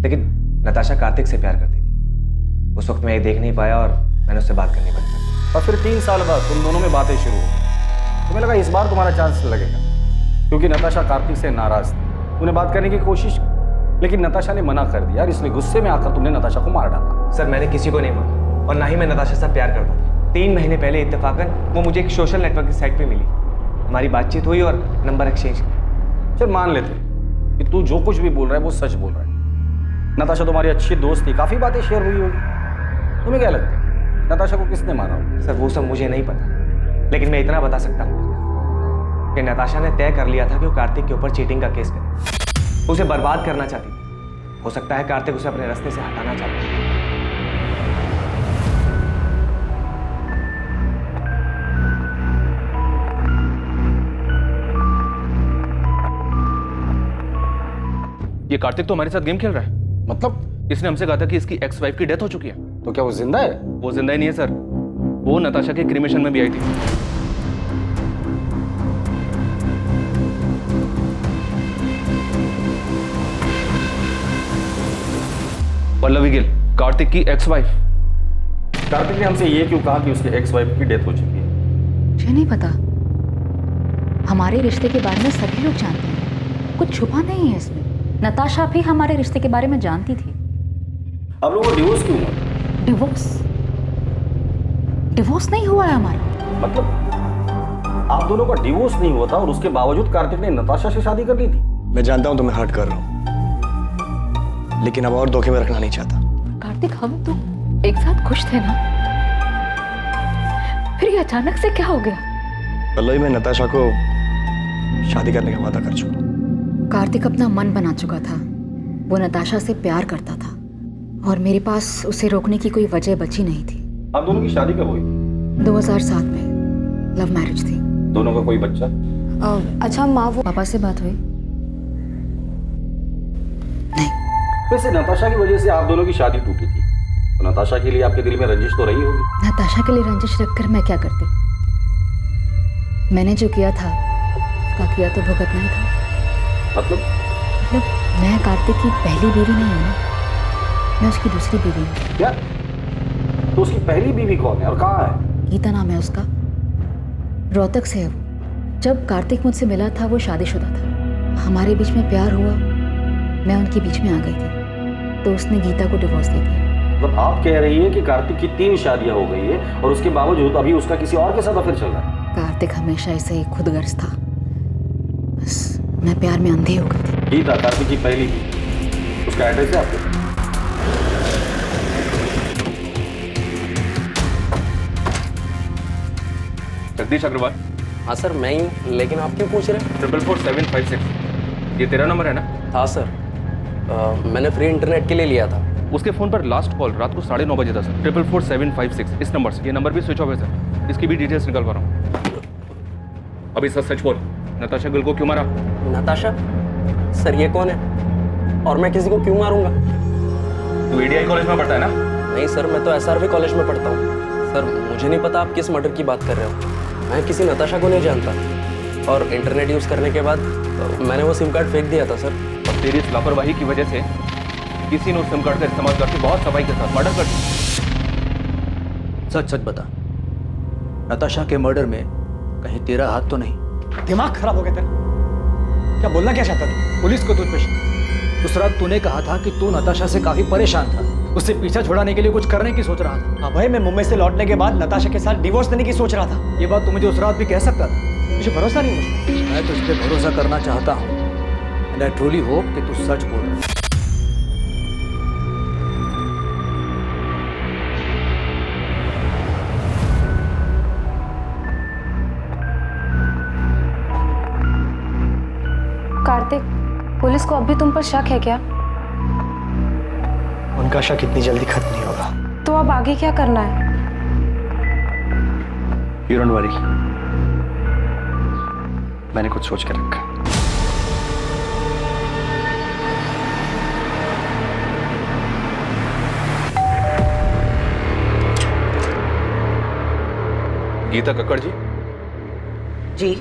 K: लेकिन नताशा कार्तिक से प्यार करती थी। उस वक्त मैं ये देख नहीं पाया और मैंने उससे बात करनी बंद कर दी।
F: और फिर 3 साल बाद तुम दोनों में बातें शुरू हुई। तुम्हें लगा इस बार तुम्हारा चांस लगेगा, क्योंकि नताशा कार्तिक से नाराज थी। उन्हें बात करने की कोशिश, लेकिन नताशा ने मना कर दिया और इसलिए गुस्से में आकर तुमने नताशा को मार डाला।
K: सर मैंने किसी को नहीं मारा और ना ही मैं नताशा से प्यार करता था। 3 महीने पहले इत्तेफाकन वो मुझे एक सोशल नेटवर्क की साइट पे मिली। हमारी बातचीत हुई और नंबर एक्सचेंज किया।
F: चल मान लेते कि तू जो कुछ भी बोल रहा है वो सच बोल रहा है। नताशा तुम्हारी अच्छी दोस्त थी, काफी बातें शेयर हुई होगी। तुम्हें क्या लगता है नताशा को किसने मारा होगा?
K: सर वो सब मुझे नहीं पता, लेकिन मैं इतना बता सकता हूँ कि नताशा ने तय कर लिया था कि वो कार्तिक के ऊपर चीटिंग का केस करे। उसे बर्बाद करना चाहती थी। हो सकता है कार्तिक उसे अपने रास्ते से हटाना चाहता है।
E: ये कार्तिक तो हमारे साथ गेम खेल रहा है।
F: मतलब
E: इसने हमसे कहा था कि इसकी एक्स वाइफ की डेथ हो चुकी है।
F: तो क्या वो जिंदा है?
E: वो जिंदा ही नहीं है सर, वो नताशा के क्रिमेशन में भी आई थी। पल्लवी गिल, कार्तिक की एक्स वाइफ।
F: कार्तिक ने हमसे ये क्यों कहा कि उसके एक्स वाइफ की डेथ हो चुकी है?
C: मुझे नहीं पता। हमारे रिश्ते के बारे में सभी लोग जानते हैं, कुछ छुपा नहीं है इसमें। नताशा भी हमारे रिश्ते के बारे में जानती थी।
F: अब लोगों को डिवोर्स क्यों हुआ?
C: डिवोर्स नहीं हुआ है हमारा।
F: मतलब आप दोनों का डिवोर्स नहीं हुआ था और उसके बावजूद कार्तिक ने नताशा से शादी कर ली थी।
G: मैं जानता हूं तुम्हें हर्ट कर रहा हूं, लेकिन अब और धोखे में रखना नहीं चाहता।
C: कार्तिक हम तो एक साथ खुश थे ना, फिर ये अचानक से क्या हो गया?
G: पल्लवी, मैं नताशा को शादी करने का वादा कर चुका।
C: कार्तिक अपना मन बना चुका था। वो नताशा से प्यार करता था और मेरे पास उसे रोकने की कोई वजह बची नहीं थी।
F: आप दोनों की शादी कब हुई?
C: 2007 में लव मैरिज थी।
F: दोनों का कोई बच्चा?
C: अच्छा माँ, वो पापा से बात हुई?
F: वैसे नताशा की वजह से आप दोनों की शादी टूटी थी, तो नताशा के लिए आपके दिल में रंजिश तो रही होगी।
C: नताशा के लिए रंजिश रखकर मैं क्या करती? मैंने जो किया था उसका किया तो भुगतना ही था।
F: मतलब
C: मैं कार्तिक की पहली बीवी नहीं हूँ ना, मैं उसकी दूसरी बीवी हूँ।
F: क्या? तो उसकी पहली बीवी कौन है और कहाँ है?
C: गीता नाम है उसका, रोहतक से है वो। जब कार्तिक मुझसे मिला था वो शादीशुदा था, हमारे बीच में प्यार हुआ, मैं उनके बीच में आ गई थी, तो उसने गीता को डिवोर्स दे दिया।
F: मतलब आप कह रही है कि कार्तिक की 3 शादियां हो गई है और उसके बावजूद अभी उसका किसी और के साथ अफेयर चल रहा है?
C: कार्तिक हमेशा ऐसे ही खुदगर्ज था, बस मैं प्यार में अंधी हो गई थी।
F: गीता कार्तिक की पहली, उसका एड्रेस है आपके?
E: जगदीश अग्रवाल।
K: हाँ सर मैं ही, लेकिन आप क्यों पूछ रहे हैं?
E: 44756, ये तेरा नंबर है ना?
K: हाँ सर, मैंने फ्री इंटरनेट के लिए लिया था।
E: उसके फोन पर लास्ट कॉल रात को 9:30 बजे था सर, 44756 इस नंबर से। ये नंबर भी स्विच ऑफ है सर, इसकी भी डिटेल्स निकल पा रहा हूँ। अभी सच सच बोल, नताशा गिल को क्यों मारा?
K: नताशा? सर ये कौन है और मैं किसी को क्यों मारूंगा?
E: तू ADI कॉलेज में पढ़ता है ना?
K: नहीं सर, मैं तो SRV कॉलेज में पढ़ता हूँ। सर मुझे नहीं पता आप किस मर्डर की बात कर रहे हो। मैं किसी नताशा को नहीं जानता, और इंटरनेट यूज़ करने के बाद मैंने वो सिम कार्ड फेंक दिया था सर।
E: और तेरी इस लापरवाही की वजह से किसी ने उस सिम कार्ड का इस्तेमाल करके बहुत सफाई के साथ मर्डर कर दिया।
D: सच सच बता, नताशा के मर्डर में कहीं तेरा हाथ तो नहीं?
G: दिमाग खराब हो गया तेरा, क्या बोलना क्या चाहता तू? पुलिस को तुझ पे शक।
D: उस रात तूने कहा था कि तू नताशा से काफी परेशान था, उससे पीछा छुड़ाने के लिए कुछ करने की सोच रहा था।
G: अभय, मैं मुंबई से लौटने के बाद नताशा के साथ डिवोर्स देने की सोच रहा था।
D: ये बात तू मुझे उस रात भी कह सकता था।
G: मुझे भरोसा नहीं मुझे।
D: मैं तुझ पे भरोसा करना चाहता हूँ, एंड आई ट्रूली होप कि तू सच बोल रहा है।
L: कार्तिक, पुलिस को अब भी तुम पर शक है क्या?
G: उनका शक इतनी जल्दी खत्म नहीं होगा।
L: तो अब आगे क्या करना है?
G: You don't worry, मैंने कुछ सोच कर रखा।
E: गीता कक्कड़ जी।
O: जी,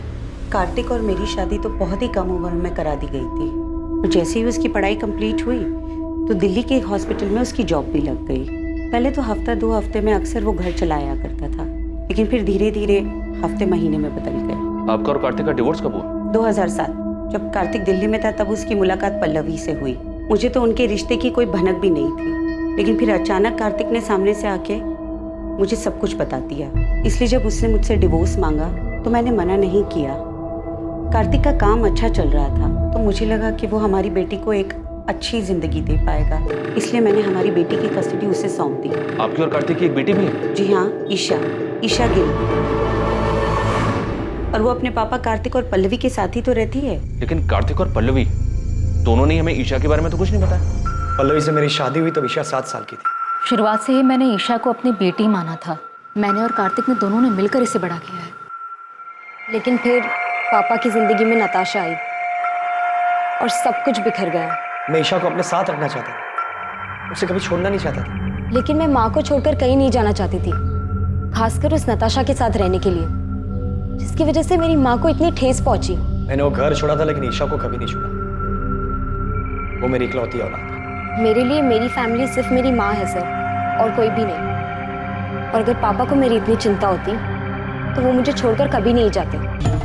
O: कार्तिक और मेरी शादी तो बहुत ही कम उम्र में करा दी गई थी। जैसे ही उसकी पढ़ाई कंप्लीट हुई तो दिल्ली के हॉस्पिटल में उसकी जॉब भी लग गई। पहले तो हफ्ता 2 हफ्ते में अक्सर वो घर चला आया करता था, लेकिन फिर धीरे धीरे हफ्ते महीने में बदल गए।
E: आपका और कार्तिक का डिवोर्स कब हुआ?
O: 2007। जब कार्तिक दिल्ली में था तब उसकी मुलाकात पल्लवी से हुई। मुझे तो उनके रिश्ते की कोई भनक भी नहीं थी, लेकिन फिर अचानक कार्तिक ने सामने से आके मुझे सब कुछ बता दिया। इसलिए जब उसने मुझसे डिवोर्स मांगा तो मैंने मना नहीं किया। कार्तिक का काम अच्छा चल रहा था तो मुझे लगा कि वो हमारी बेटी को एक अच्छी जिंदगी दे पाएगा, इसलिए मैंने हमारी बेटी की कस्टडी उसे सौंप दी।
E: आपकी और कार्तिक की एक बेटी भी है?
O: जी हाँ, ईशा गिल। और वो अपने पापा कार्तिक और पल्लवी के साथ ही तो रहती है।
E: लेकिन कार्तिक और पल्लवी दोनों ने हमें ईशा के बारे में तो कुछ नहीं बताया।
G: पल्लवी से मेरी शादी हुई तब ईशा 7 साल की थी।
C: शुरुआत से ही मैंने ईशा को अपनी बेटी माना था। मैंने और कार्तिक ने दोनों ने मिलकर इसे बड़ा किया है।
L: लेकिन फिर पापा की जिंदगी में नताशा आई और सब कुछ बिखर गया।
G: मैं ईशा को अपने साथ रखना चाहता था, उसे कभी छोड़ना नहीं चाहता था।
L: लेकिन मैं माँ को छोड़कर कहीं नहीं जाना चाहती थी, खासकर उस नताशा के साथ रहने के लिए, जिसकी वजह से मेरी माँ को इतनी ठेस पहुंची।
G: मैंने वो घर छोड़ा था लेकिन ईशा को कभी नहीं छोड़ा। वो मेरी इकलौती औलाद है।
L: मेरे लिए मेरी फैमिली सिर्फ मेरी माँ है सर, और कोई भी नहीं। और अगर पापा को मेरी इतनी चिंता होती तो वो मुझे छोड़कर कभी नहीं जाते।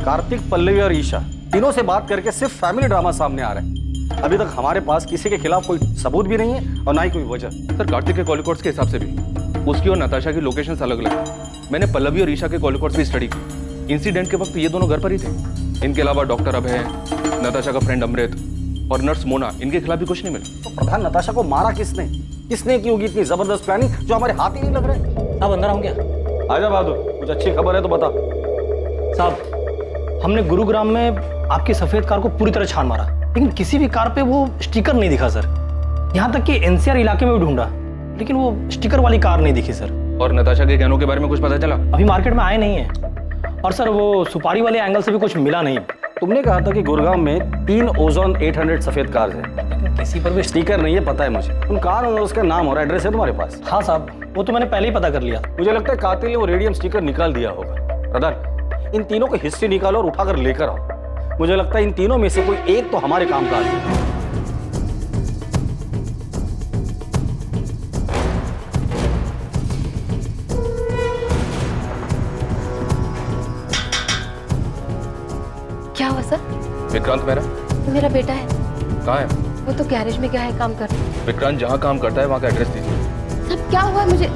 F: कार्तिक, पल्लवी और ईशा तीनों से बात करके सिर्फ फैमिली ड्रामा सामने आ रहा है। अभी तक हमारे पास किसी के खिलाफ कोई सबूत भी नहीं है और ना ही कोई वजह।
E: सर कार्तिक के कॉल रिकॉर्ड्स के हिसाब से भी उसकी और नताशा की लोकेशंस अलग अलग है। मैंने पल्लवी और ईशा के कॉल रिकॉर्ड्स भी स्टडी की। इंसिडेंट के वक्त ये दोनों घर पर ही थे। इनके अलावा डॉक्टर अभय, नताशा का फ्रेंड अमृत और नर्स मोना, इनके खिलाफ भी कुछ नहीं मिला।
F: तो प्रधान, नताशा को मारा किसने? किसने की होगी इतनी जबरदस्त प्लानिंग जो हमारे हाथ ही नहीं लग रहा है?
K: अब अंदर आऊं क्या?
F: आजा बहादुर, कुछ अच्छी खबर है तो बता।
G: साहब, हमने गुरुग्राम में आपकी सफेद कार को पूरी तरह छान मारा, लेकिन किसी भी कार पे वो स्टिकर नहीं दिखा सर। यहाँ तक कि NCR इलाके में भी ढूंढा, लेकिन वो स्टिकर वाली कार नहीं दिखी सर।
E: और नताशा के गहनों के बारे में कुछ पता चला?
G: अभी मार्केट में आए नहीं है। और सर वो सुपारी वाले एंगल से भी कुछ मिला नहीं।
F: तुमने कहा था कि गुरुग्राम में 3 ओजोन 800 सफेद कार्स हैं,
G: किसी पर भी
F: स्टिकर नहीं है, पता है मुझे। उन कार और उसका नाम और एड्रेस है तुम्हारे पास?
G: हाँ साहब, वो तो मैंने पहले ही पता कर लिया।
F: मुझे लगता है कातिल ने वो रेडियम स्टिकर निकाल दिया होगा। प्रधान, इन तीनों की हिस्ट्री निकालो और उठाकर लेकर आओ। मुझे लगता है इन तीनों में से कोई एक तो हमारे काम का है।
E: विक्रांत मेरा
A: मेरा बेटा है।
E: कहाँ है?
A: वो तो गैरेज में गया है काम करने।
E: विक्रांत जहाँ काम करता है वहाँ का एड्रेस दीजिए।
A: सब क्या हुआ मुझे?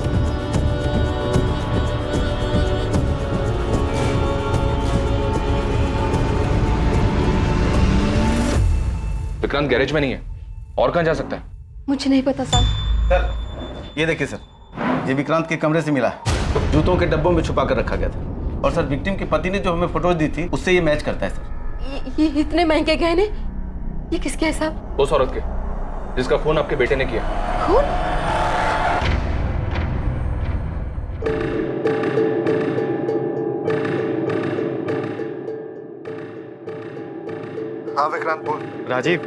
E: विक्रांत गैरेज में नहीं है, और कहाँ जा सकता है?
A: मुझे नहीं पता साहब।
B: सर ये देखिए सर, ये विक्रांत के कमरे से मिला है। जूतों के डब्बों में छुपा कर रखा गया था। और सर विक्टिम की पति ने जो हमें फोटोज दी थी उससे ये मैच करता है सर।
A: ये इतने महंगे गहने, ये किसके है साहब?
E: उस औरत के जिसका खून आपके बेटे ने किया।
A: खून?
G: हाँ विक्रांत बोल। राजीव,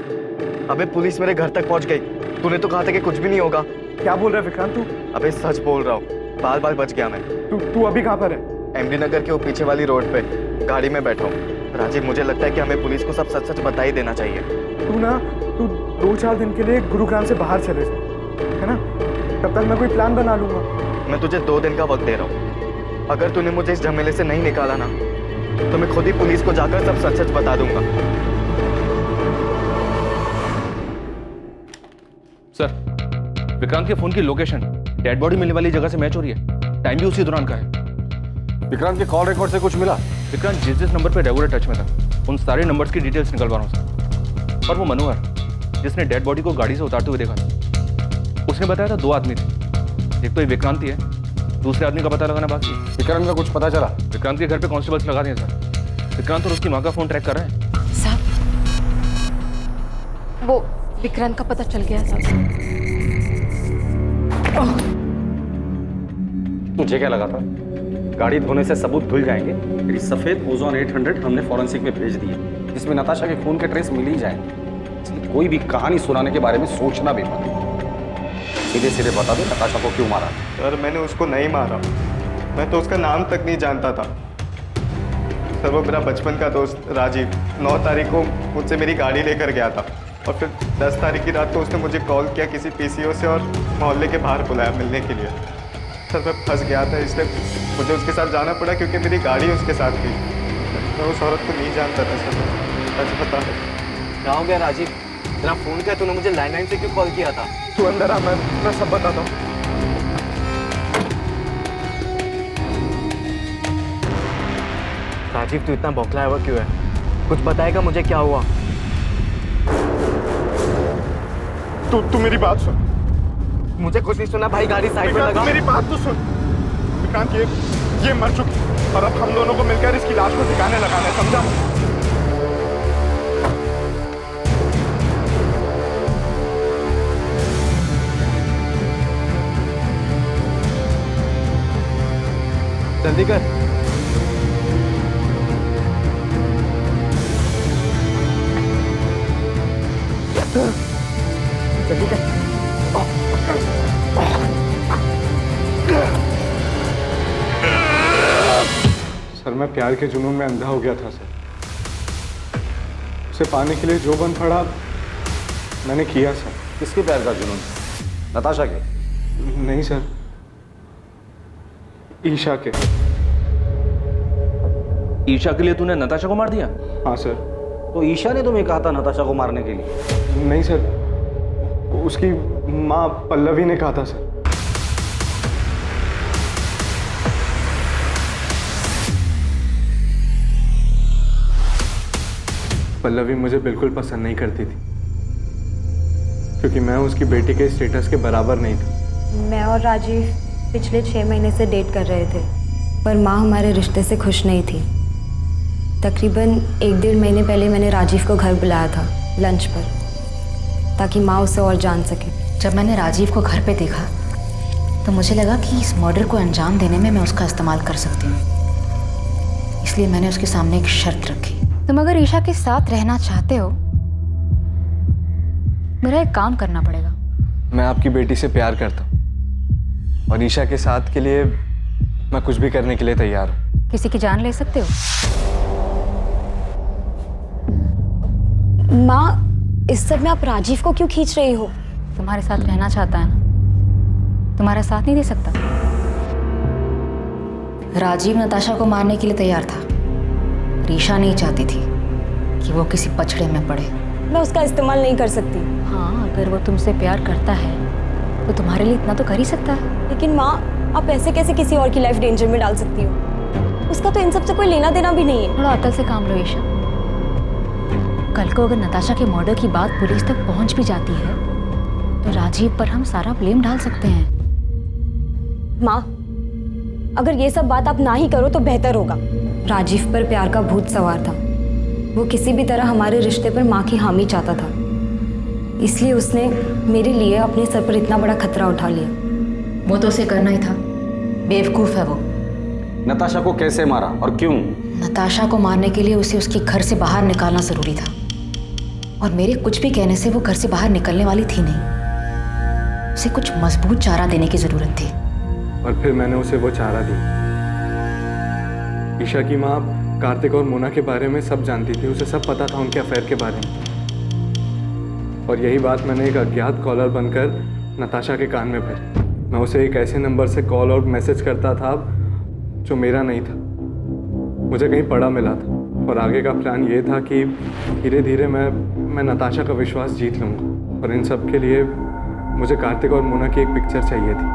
G: अबे पुलिस मेरे घर तक पहुंच गई। तूने तो कहा था कि कुछ भी नहीं होगा। क्या बोल रहा है विक्रांत तू? अबे सच बोल रहा हूँ, बाल बाल बच गया मैं। तू अभी कहाँ पर है? एमडी नगर के वो पीछे वाली रोड पे गाड़ी में बैठा हूँ। राजीव मुझे लगता है कि हमें पुलिस को सब सच सच बता ही देना चाहिए।
P: तू 2-4 दिन के लिए गुरुग्राम से बाहर चले जा, है ना? तब तक मैं कोई प्लान बना लूंगा।
G: मैं तुझे 2 दिन का वक्त दे रहा हूँ। अगर तूने मुझे इस झमेले से नहीं निकाला ना तो मैं खुद ही पुलिस को जाकर सब सच सच बता दूंगा।
E: सर विक्रांत के फोन की लोकेशन डेड बॉडी मिलने वाली जगह से मैच हो रही है। टाइम भी उसी दौरान का है।
F: विक्रांत के कॉल रिकॉर्ड से कुछ मिला?
E: विक्रांत जिस नंबर पे रेगुलर टच में था उन सारे नंबर्स की डिटेल्स निकलवा रहा हूँ सर। और वो मनोहर जिसने डेड बॉडी को गाड़ी से उतारते हुए देखा था, उसने बताया था 2 आदमी थे। एक तो ये विक्रांत ही है, दूसरे आदमी का पता लगाना बाकी है।
F: विक्रांत का कुछ पता चला?
E: विक्रांत के घर पे कांस्टेबल्स लगा दिए सर। विक्रांत और उसकी माँ का फोन ट्रैक कर रहे हैं।
A: साहब वो विक्रांत का पता चल गया साहब।
F: तुझे क्या लगा था गाड़ी धोने से सबूत धुल जाएंगे? मेरी सफेद ओजोन 800 हमने फॉरेंसिक में भेज दी है, जिसमें नताशा के खून के ट्रेस मिल ही जाएंगे। इसलिए कोई भी कहानी सुनाने के बारे में सोचना भी मत। सीधे सीधे बता दो नताशा को क्यों मारा?
G: सर मैंने उसको नहीं मारा, मैं तो उसका नाम तक नहीं जानता था। सर वो मेरा बचपन का दोस्त राजीव 9 तारीख को मुझसे मेरी गाड़ी लेकर गया था और फिर 10 तारीख की रात को उसने मुझे कॉल किया किसी पीसीओ से और मोहल्ले के बाहर बुलाया मिलने के लिए। सर मैं फंस गया था, इसलिए मुझे उसके साथ जाना पड़ा क्योंकि मेरी गाड़ी उसके साथ थी। मैं उस औरत को नहीं जानता था सर, सच बता रहा।
B: क्या हो गया राजीव? तेरा फोन क्या, तूने मुझे लैंडलाइन से क्यों कॉल किया था?
P: तू अंदर आ, मैं सब बताता हूँ।
G: राजीव तू इतना बौखलाया हुआ क्यों है? कुछ बताएगा मुझे क्या हुआ?
P: तू मेरी बात सुन।
G: मुझे कुछ नहीं सुना भाई, गाड़ी साइड में लगा।
P: मेरी बात तो सुन विक्रांत, ये मर चुकी और अब हम दोनों को मिलकर इसकी लाश को ठिकाने लगाना है, समझा?
G: जल्दी कर। जल्दी कर।
P: सर मैं प्यार के जुनून में अंधा हो गया था सर। उसे पाने के लिए जो बन पड़ा मैंने किया सर।
F: किसके प्यार का जुनून? नताशा के?
P: नहीं सर, ईशा के।
E: ईशा के लिए तूने नताशा को मार दिया?
P: हाँ सर।
F: तो ईशा ने तुम्हें कहा था नताशा को मारने के लिए?
P: नहीं सर, उसकी माँ पल्लवी ने कहा था सर। पल्लवी मुझे बिल्कुल पसंद नहीं करती थी क्योंकि मैं उसकी बेटी के स्टेटस के बराबर नहीं था।
Q: मैं और राजीव पिछले 6 महीने से डेट कर रहे थे, पर माँ हमारे रिश्ते से खुश नहीं थी। तकरीबन 1-1.5 महीने पहले मैंने राजीव को घर बुलाया था लंच पर, ताकि माँ उसे और जान सके।
C: जब मैंने राजीव को घर पे देखा तो मुझे लगा कि इस मर्डर को अंजाम देने में मैं उसका इस्तेमाल कर सकती हूँ। इसलिए मैंने उसके सामने एक शर्त रखी। तुम अगर ईशा के साथ रहना चाहते हो, मेरा एक काम करना पड़ेगा।
G: मैं आपकी बेटी से प्यार करता हूँ और ईशा के साथ के लिए मैं कुछ भी करने के लिए तैयार हूँ।
C: किसी की जान ले सकते हो?
Q: माँ, इस सब में आप राजीव को क्यों खींच रही हो?
C: तुम्हारे साथ रहना चाहता है ना, तुम्हारा साथ नहीं दे सकता। राजीव नताशा को मारने के लिए तैयार था। ईशा नहीं चाहती थी
R: कि वो किसी पछड़े में पड़े।
Q: मैं उसका इस्तेमाल नहीं कर सकती।
R: हाँ, अगर वो तुमसे प्यार करता है तो तुम्हारे लिए इतना तो कर ही सकता है।
Q: लेकिन माँ, आप ऐसे कैसे किसी और की लाइफ डेंजर में डाल सकती हो? उसका तो इन सब से कोई लेना देना भी नहीं है।
R: थोड़ा अकल से काम लो ईशा। कल को अगर नताशा के मर्डर की बात पुलिस तक पहुंच भी जाती है तो राजीव पर हम सारा ब्लेम डाल सकते हैं।
Q: माँ, अगर ये सब बात आप ना ही करो तो बेहतर होगा। राजीव पर प्यार का भूत सवार था। वो किसी भी तरह हमारे रिश्ते पर माँ की हामी चाहता था, इसलिए उसने मेरे लिए अपने सर पर इतना बड़ा खतरा उठा लिया।
R: वो तो उसे करना ही था, बेवकूफ है वो।
F: नताशा को कैसे मारा और क्यों?
R: नताशा को मारने के लिए उसे उसके घर से बाहर निकालना जरूरी था, और मेरे कुछ भी कहने से वो घर से बाहर निकलने वाली थी नहीं। उसे कुछ मजबूत चारा देने की जरूरत थी।
P: और फिर मैंने उसे वो चारा दी। ईशा की माँ कार्तिक और मोना के बारे में सब जानती थी, उसे सब पता था उनके अफेयर के बारे में। और यही बात मैंने एक अज्ञात कॉलर बनकर नताशा के कान में भरी। मैं उसे एक ऐसे नंबर से कॉल और मैसेज करता था जो मेरा नहीं था, मुझे कहीं पड़ा मिला था। और आगे का प्लान ये था कि धीरे धीरे मैं नताशा का विश्वास जीत लूँगा। और इन सब के लिए मुझे कार्तिक और मोना की एक पिक्चर चाहिए थी।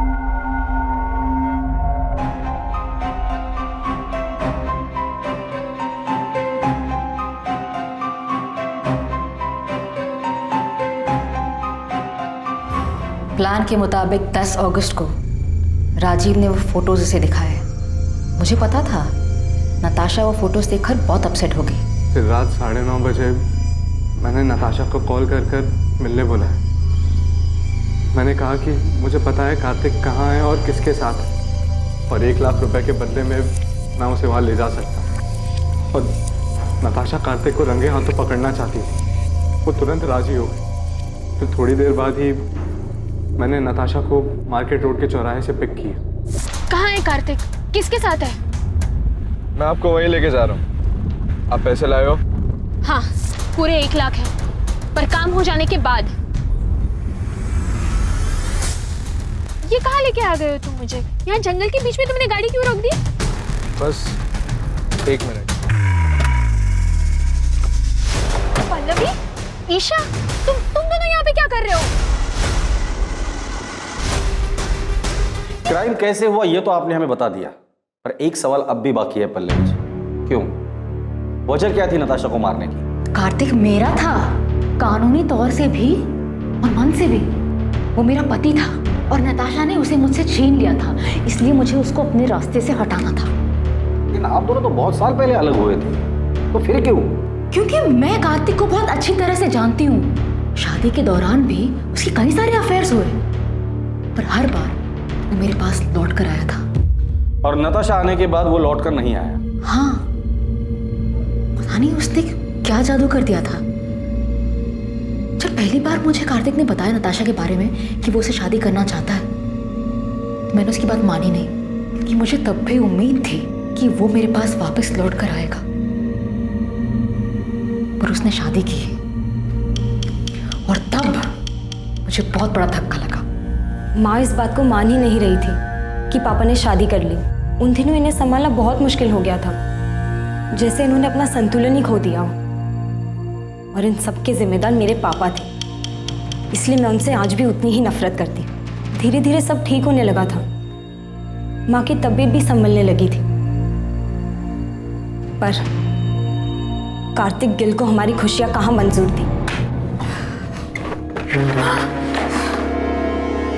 R: प्लान के मुताबिक 10 अगस्त को राजीव ने वो फोटोज उसे दिखाए। मुझे पता था नताशा वो फोटोज देखकर बहुत अपसेट हो गई।
P: फिर रात 9:30 बजे मैंने नताशा को कॉल कर मिलने बुलाया। मैंने कहा कि मुझे पता है कार्तिक कहाँ है और किसके साथ है, और 1 लाख रुपए के बदले में मैं उसे वहाँ ले जा सकता हूँ। और नताशा कार्तिक को रंगे हाथों पकड़ना चाहती थी। वो तुरंत राजी हो गई। फिर थोड़ी देर बाद ही मैंने नताशा को मार्केट रोड के चौराहे से पिक किया।
L: कहाँ है कार्तिक? किसके साथ है?
H: मैं आपको वहीं लेके जा रहा हूँ। आप पैसे लाए हो?
L: हाँ, पूरे 1 लाख है, पर काम हो जाने के बाद। ये कहाँ लेके आ गए हो तुम मुझे? यहाँ जंगल के बीच में तुमने गाड़ी क्यों रोक दी?
H: बस 1 मिनट।
L: पल्लवी, ईशा, तुम दोनों यहाँ पे क्या कर रहे हो?
F: क्राइम कैसे हुआ ये तो आपने हमें बता दिया, पर एक सवाल अब भी बाकी है पल्लवी जी। क्यों? वजह क्या थी नताशा को मारने की?
R: कार्तिक मेरा था, कानूनी तौर से भी और मन से भी। वो मेरा पति था और नताशा ने उसे मुझसे छीन लिया था, इसलिए मुझे उसको अपने रास्ते से हटाना था।
F: लेकिन आप दोनों तो बहुत साल पहले अलग हुए थे, तो फिर क्यों?
R: क्योंकि मैं कार्तिक को बहुत अच्छी तरह से जानती हूँ। शादी के दौरान भी उसके कई सारे अफेयर्स हुए, पर हर बार वो मेरे पास लौट कर आया था।
F: और नताशा आने के बाद वो लौट कर नहीं आया?
R: हाँ, पता नहीं उसने क्या जादू कर दिया था। जब पहली बार मुझे कार्तिक ने बताया नताशा के बारे में कि वो उसे शादी करना चाहता है, तो मैंने उसकी बात मानी नहीं, क्योंकि मुझे तब भी उम्मीद थी कि वो मेरे पास वापस लौट कर आएगा। पर उसने शादी की और तब मुझे बहुत बड़ा धक्का लगा।
Q: माँ इस बात को मान ही नहीं रही थी कि पापा ने शादी कर ली। उन दिनों इन्हें संभालना बहुत मुश्किल हो गया था, जैसे इन्होंने अपना संतुलन ही खो दिया हो। और इन सब के जिम्मेदार मेरे पापा थे, इसलिए मैं उनसे आज भी उतनी ही नफरत करती। धीरे धीरे सब ठीक होने लगा था, माँ की तबीयत भी संभलने लगी थी, पर कार्तिक गिल को हमारी खुशियां कहाँ मंजूर थी।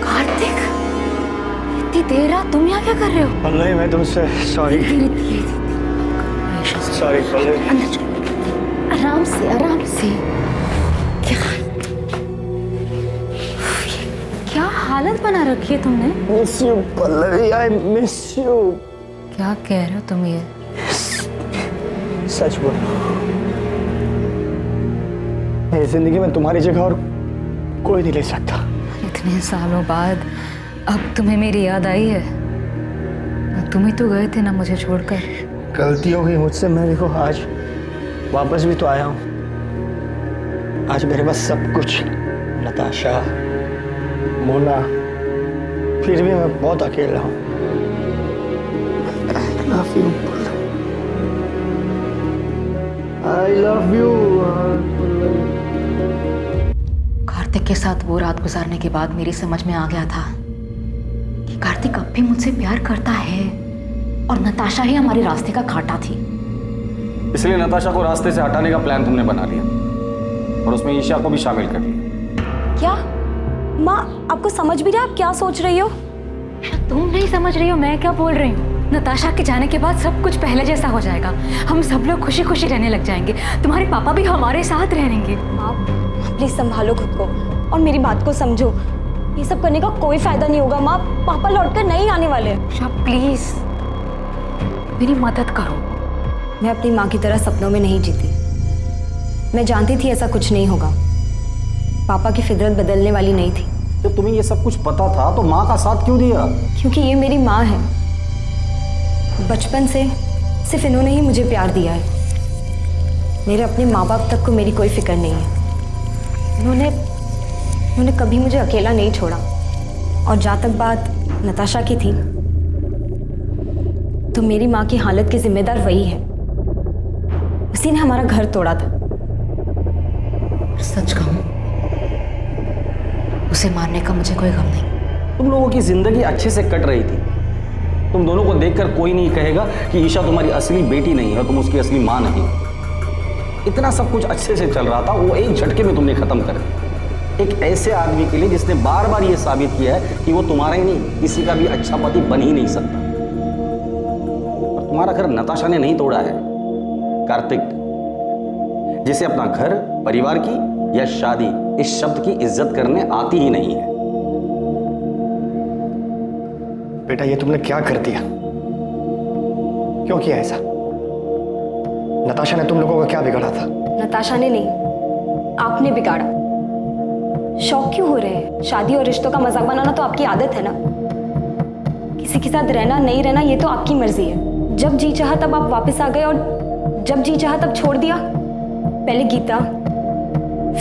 R: कार्तिक, इतनी देर रात तुम यहाँ क्या कर रहे हो?
G: पल्लवी, मैं तुमसे सॉरी। सॉरी पल्लवी।
R: आराम से, आराम से। क्या हालत बना रखी है तुमने?
G: Miss you Pallavi, I miss you.
R: क्या कह रहे हो तुम ये?
G: सच बोलो, मेरी जिंदगी में तुम्हारी जगह और कोई नहीं ले सकता।
R: इतने सालों बाद अब तुम्हें मेरी याद आई है? तुम ही तो गए थे ना मुझे छोड़कर।
G: गलती हो गई मुझसे, मैं देखो आज वापस भी तो आया हूँ। आज मेरे पास सब कुछ, नताशा, मोना, फिर भी मैं बहुत अकेला हूँ। I love you, I love you.
R: Kartik के साथ वो रात गुजारने के बाद मेरी समझ में आ गया था कि कार्तिक अब भी मुझसे प्यार करता है और नताशा ही हमारे रास्ते का कांटा थी।
F: इसलिए नताशा को रास्ते से हटाने का प्लान तुमने बना लिया और उसमें ईशा को भी शामिल कर लिया।
Q: क्या माँ, आपको समझ भी रहा, आप क्या सोच रही हो?
R: तुम नहीं समझ रही हो मैं क्या बोल रही हूँ। नताशा के जाने के बाद सब कुछ पहले जैसा हो जाएगा। हम सब लोग खुशी खुशी रहने लग जाएंगे। तुम्हारे पापा भी हमारे साथ रहेंगे।
Q: माँ प्लीज संभालो खुद को और मेरी बात को समझो। ये सब करने का कोई फायदा नहीं होगा माँ, पापा लौटकर नहीं आने वाले।
R: प्लीज मेरी मदद करो।
Q: मैं अपनी माँ की तरह सपनों में नहीं जीती। मैं जानती थी ऐसा कुछ नहीं होगा। पापा की फितरत बदलने वाली नहीं थी।
F: जब तुम्हें ये सब कुछ पता था तो माँ का साथ क्यों दिया?
Q: क्योंकि ये मेरी माँ है। बचपन से सिर्फ इन्होंने ही मुझे प्यार दिया है। मेरे अपने माँ बाप तक को मेरी कोई फिक्र नहीं है। इन्होंने कभी मुझे अकेला नहीं छोड़ा। और जहाँ तक बात नताशा की थी, तो मेरी माँ की हालत के जिम्मेदार वही है। उसी ने हमारा घर तोड़ा था।
R: सच कहूं, उसे मारने का मुझे कोई गम नहीं।
F: तुम लोगों की जिंदगी अच्छे से कट रही थी। तुम दोनों को देखकर कोई नहीं कहेगा कि ईशा तुम्हारी असली बेटी नहीं है, तुम उसकी असली माँ नहीं। इतना सब कुछ अच्छे से चल रहा था, वो एक झटके में तुमने खत्म कर दिया। एक ऐसे आदमी के लिए जिसने बार बार ये साबित किया है कि वो तुम्हारा ही नहीं किसी का भी अच्छा पति बन ही नहीं सकता। और तुम्हारा घर नताशा ने नहीं तोड़ा है, कार्तिक, जिसे अपना घर, परिवार की या शादी इस शब्द की इज्जत करने आती ही नहीं है।
G: बेटा ये तुमने क्या कर दिया? क्यों किया ऐसा? नताशा ने तुम लोगों का क्या बिगाड़ा था?
Q: नताशा ने नहीं, आपने बिगाड़ा। शौक क्यों हो रहे हैं? शादी और रिश्तों का मजाक बनाना तो आपकी आदत है ना। किसी के साथ रहना नहीं रहना ये तो आपकी मर्जी है। जब जी चाहा तब आप वापस आ गए और जब जी चाहा तब छोड़ दिया। पहले गीता,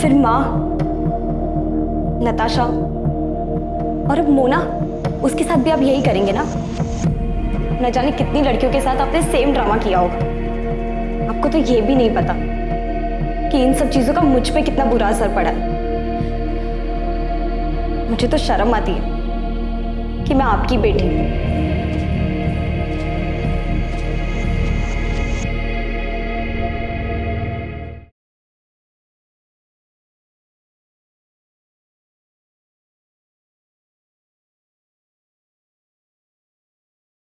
Q: फिर माँ, नताशा और अब मोना। उसके साथ भी आप यही करेंगे ना? न जाने कितनी लड़कियों के साथ आपने सेम ड्रामा किया होगा। आपको तो ये भी नहीं पता कि इन सब चीजों का मुझ पे कितना बुरा असर पड़ा है। मुझे तो शर्म आती है कि मैं आपकी बेटी हूँ।